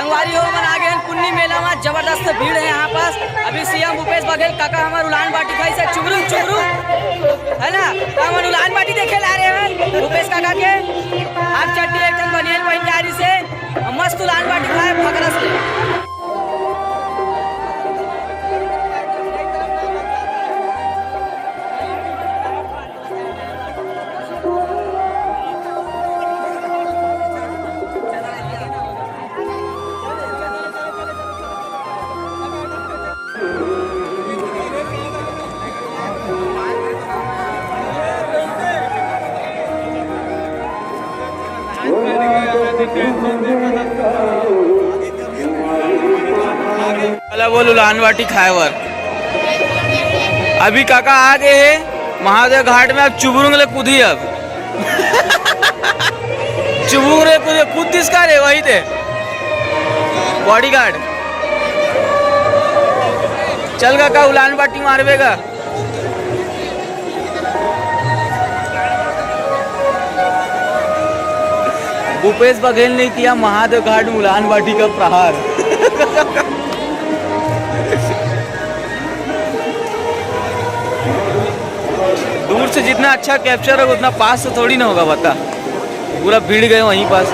संगवारी हो मन आगे पुन्नी मेला में जबरदस्त भीड़ है यहाँ पास। अभी सीएम भूपेश बघेल काका हमारे उलान बाटी खाई से चुबरू चुबरू है ना, हम उलान बाटी देखे ला रहे हैं भूपेश काका के। आप चट्टी एकदम बनियन पहन के आ रही से मस्त उलान बाटी खाए फकरा से। बोल उलान बाटी खाएवर अभी काका आ गए है महादेव घाट में। अब चुबुरुंग ले कूदी अब चुबुरुंग रे कूदी कूद किसका रे वही थे बॉडीगार्ड। चल काका उलान बाटी मारवेगा। भूपेश बघेल ने किया महादेव घाट में उलान बाटी का प्रहार। दूर से जितना अच्छा कैप्चर है उतना पास से थोड़ी ना होगा, बता पूरा भीड़ गए वहीं पास।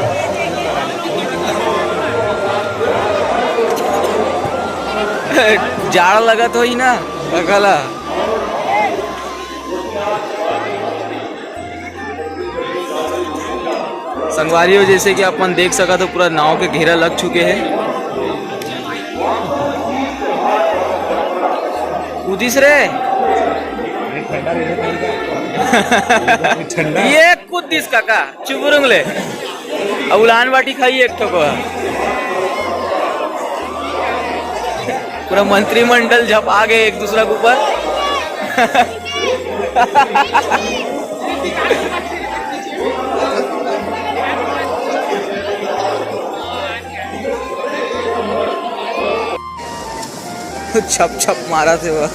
जाड़ लगा तो ही ना अकला। संगवारियों जैसे कि अपन देख सका तो पूरा नाव के घेरा लग चुके हैं। कूदिस रे ये कूदिस काका चुबुरुंग ले अब उलान बाटी खाई एक ठोको। पूरा मंत्रिमंडल जब आ गए एक दूसरा के ऊपर। छप छप मारा थे वो।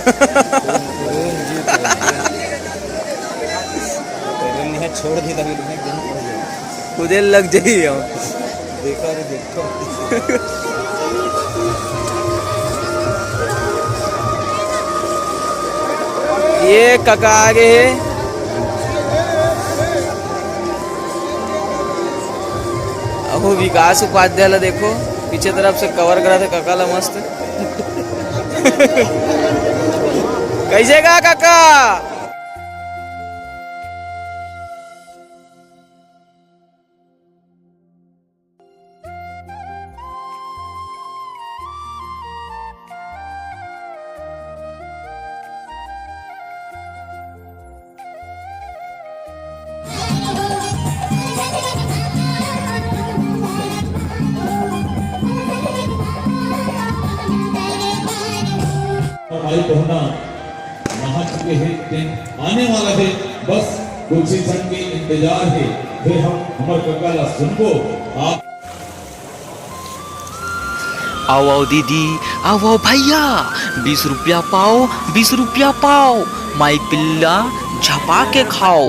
छोड़ दी खुदे लग जाइए देखो रे देखो। ये काका आगे है। अब विकास उपाध्याय देखो पीछे तरफ से कवर करा थे काका ला मस्त। कैसे गा काका? भाई पहुंचना नहा चुके हैं, दिन आने वाला है, बस कुछ ही क्षण के इंतजार है। फिर हम हमारे ककाला सुनको आप। आओ आओ दीदी, आओ आओ भैया, 20 रुपया पाओ, 20 रुपया पाओ, माई पिल्ला झपा के खाओ।